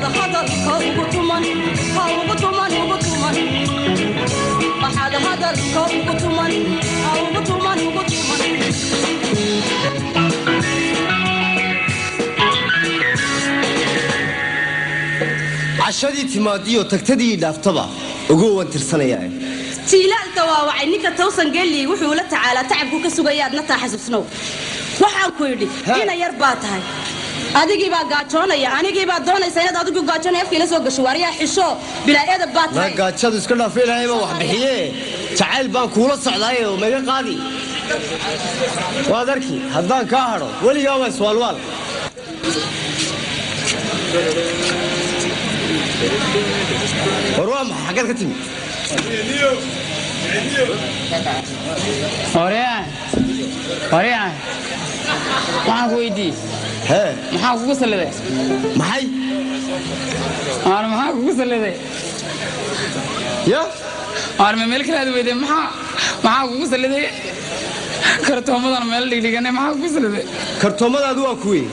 وحد هذا الكون وطمان هاو وطمان وطمان وحد هذا الكون وطمان هاو وطمان وطمان عشادي تمادي وتكتدي لافتبا وقوة ترسنيا تيلال تواوعي نيكا توصن قال لي وحي ولا تعالى تعبكو كسوغياد نتا حسبسنو waxaan ku yidhi ina yar baa tahay adigii baa gaajoonaya anigii baa doonaysa inaad adigu gaajoonaya afkiina soo gasho wariyaa xisho bilaa eeda baa tahay ma gaajadu iska dhaafeenay ma wax bixiye jacayl baan kuula socdaayo maga qaadi waa darki haddaan ka haro waligaa waa swaalwaal warwaa maxaa xagad ka timi Oriyaan waxaan ku weydiiyey maxaa kugu saliday maxay maxaa kugu saliday ya meel kale aad weydiiyey maxaa kugu saliday kartoomadan meel dhigdhiganay maxaa kugu saliday kartoomadaadu waa kuwii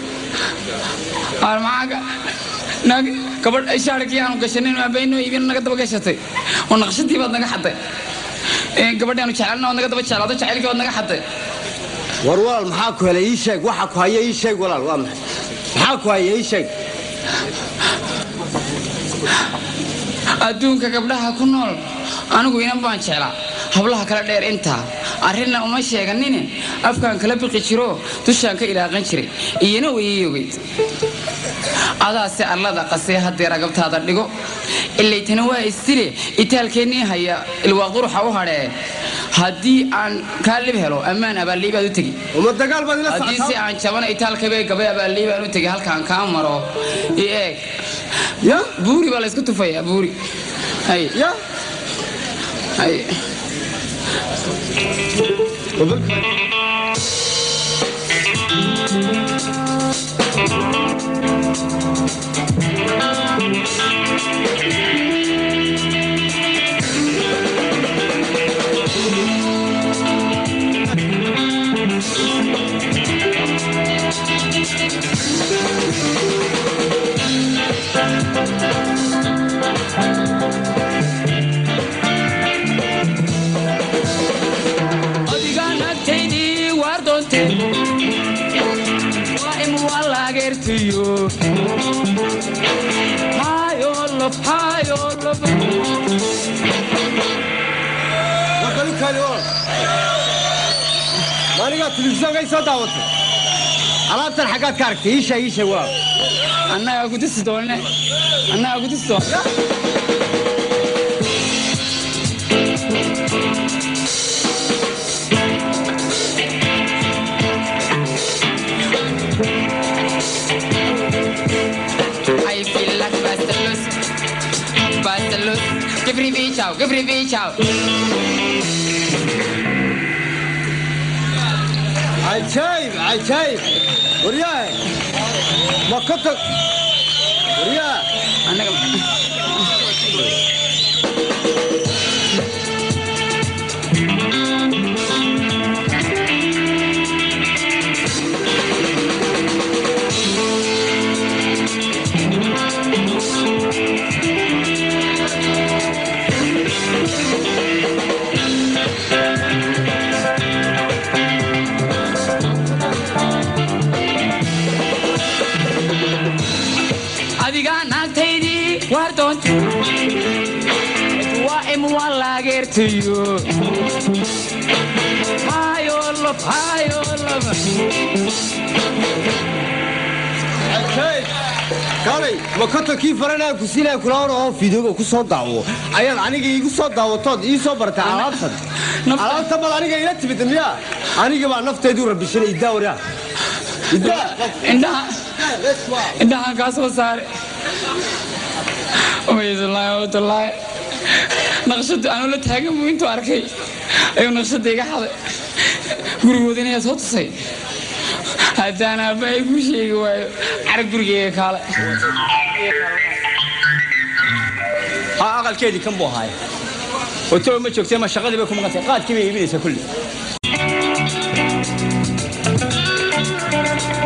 maxaa gabadh shaarkii aanu gashanin maabaynoo iibin naga daba gashatay oo naqshadii baad naga xaday gabadhaanu jecelna oo naga daba jeclaado jacaylkii baad naga xaday warwal maxaa ku helay ii sheeg waxa ku haya ii sheeg walaal waa maxay maxaa ku haya ii sheeg adduunka gabdhaha ku nool anigu inan baan jeclaa hablaha kala dheer inta arrinna uma sheeganin afkaan kala biqi jiro dushaan ka ilaaqan jiray iyana way yogeyd adaasi allada qasay haddii ragabtaada dhigo ilaytana waa istile itaalkeennii haya ilwaa quruxa u hadhee haddii aan kaa lib helo ammaan abaallii baad u tegi uma dagaal baad ila haddii si aan jabana itaalkabay gabay abaallii baan u tegi halkaan kaa maro i eeg ya buuri baa laysku tufayaa buuri hay ya hay مانيقا تلفزيون قاي سو داوتay alaabtan xagaad ka aragtay ii sheeg waa annaga ku tisdoolne I feel like Bastelus. Give me ciao. عجيب ورياه ما كتر ورياه أنا to you. Hi, all love. Okay. Kali, ma kato kii farana ku siinay kulaano oo fiidooga ku soo daawo. Ayaan aniga igu soo daawatood ii soo bartay alaabtan. Alaabta bal aniga ila timid miya? Aniga baa naftaydu rabishay daawra. Inda ka soo saar. Wallahi. نقصد أنا ولا تهاجم وين تواركي أيوة نقصد ديجا هذا قريبودين يا صوت صي هذا أنا بايبو شيء وعرق قريبي كلا أقل كذي كم بوهاي وتو ما شوكتي ما شغالي بكم قاد كم يبيني كله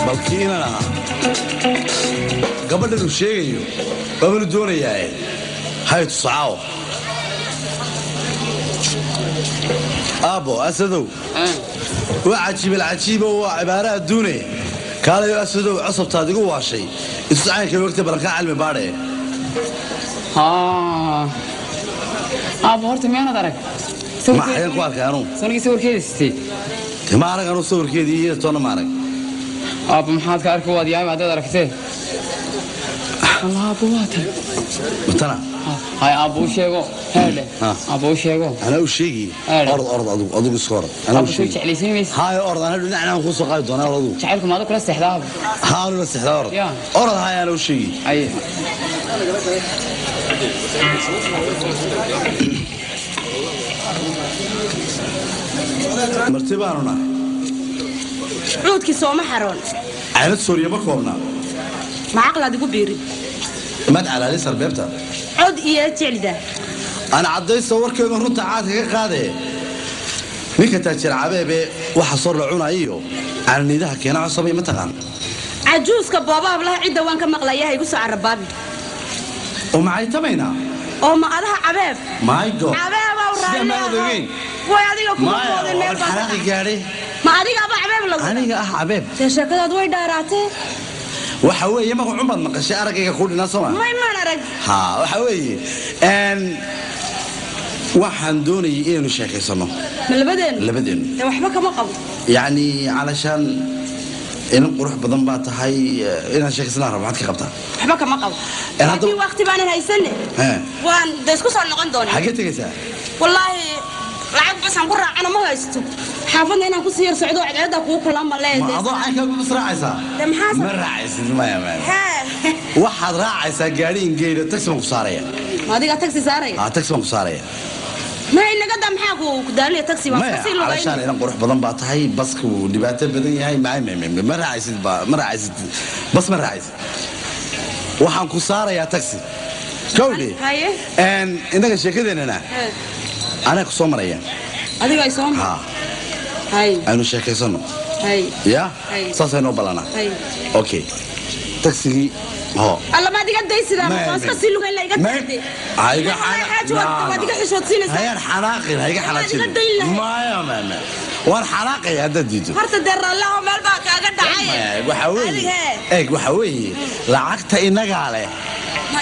بوكسين أنا gabadhan uu sheegayo baabanu doonayaa hay tusaaco abo asadow وعجيب العجيب وعبارة دوني قال يا أسدو عصب تادقوا واشي إستعين كي وقت بركة علم باري أبو هرت ميانا دارك ما حيان قوارك أنو سوني سور كيدي ستي ما عرق أنو سور كيدي تونا ما عرق أبو محمد كارك وادي عام عدد داركته الله أبو واتي متنا هاي أبو شيغو هذا أبو شيغو أنا وشيغي أرض أضو صورة أنا وشيغي هاي أرض أنا نحن نخص قايد أنا أرض شعلكم هذا كله استحضار هاي استحضار أرض هاي أنا وشيغي أي مرتباننا عودكي سوما حرون عينت سوريا ما كورنا ما عقل هذا بيري مد على لي سربيبتا عود إيه تعلده أنا عدي صورك من رنت عاد قاده نيك تاجر عبيبي waxa soo racunayo aan nidaha keena cusubay ma taqaan عجوز كبابا بلا عدة وان كمقليها يقول سعر بابي ومعي تمينا وما أذها عبيب ماي جو عبيب أو ما رأي وياديك كم فوضى الميل حراقي جاري ما أديك أبا عبيب لو أنا عبيب تشكل دوي داراته وحوي ما عمر ما قش أرجع يقول الناس ما نرج ها وحوي أن waxaan doonayay inuu sheekaysano labadeen waxba kama qabo yani علشان in qurux badan baa tahay inaan sheekaysana rabo waxaad ka qabtaa waxba kama qabo hadii waqti baan haysan waan isku soo noqon doonaa xagee tagaysaa wallahi lacag bas aan ku raacana ma haysto xaafadna inaan ku sii yar socdo cadaalada ku kulama leeyahay ma adoo ay ka bas raacaysaa ma raacaysid ma waxaad raacaysaa gaari ingeeyda taxi ku saaraya ma adiga taxi saaraya taxi ku saaraya ما إنك قدام حاجة كدالي تاكسي ما تصير له علشان أنا قروح بدن بعطيه بس ودبعته بدن هاي معي مرة عايز بس مرة عايز وحن كسارة يا تاكسي كوني إن إنك شيء كذا أنا كسومر يا هذي جاي سومر هاي أنا شيء كيسونه هاي يا صار نوبلنا أوكي تاكسي ها الله ما دي قد يصير أنا بس كسيلو كان لا يقدر هاي حاجة ما دي قد شو تصير هاي الحناقي هاي حناقي ما يا ماما والحناقي هذا ديجو هرت در الله ما الباك قد عاية وحوي إيه وحوي لعقته إنك عليه ما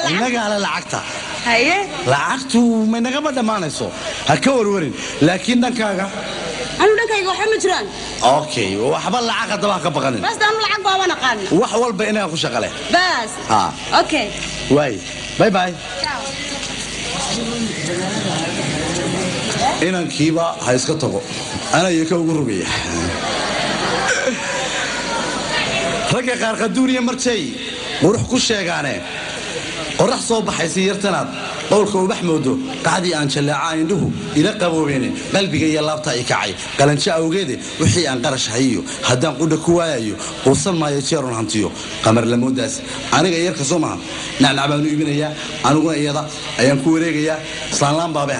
إنك على لعقته هاي لعقته من نجمة ما نسوا هكور ورين لكنك أنا لك يقول حمد جران أوكي وحبل لعقة طبعا كبقنين بس ده أنا لعقة وأنا قاني وحول بيننا أخو شغله بس أوكي واي باي باي إن كيبا هيسكتوا أنا يكو قربي رجع قارق الدنيا مرتي وروح كل شيء عنه قرح صوب حيصير تناد قولك وبحمده قعدي أن شلع عنده إلى قبوبيني قلبي جاي الله بتاعي كعي قال إن شاء وجدي وحي أن قرش هيو هدان قد كوايو وصل ما يشيرون هنتيو قمر لموداس أنا جاي يركز معهم نلعب ابن إياه أنا قلنا إياه أيام كوريجيا سلام بابي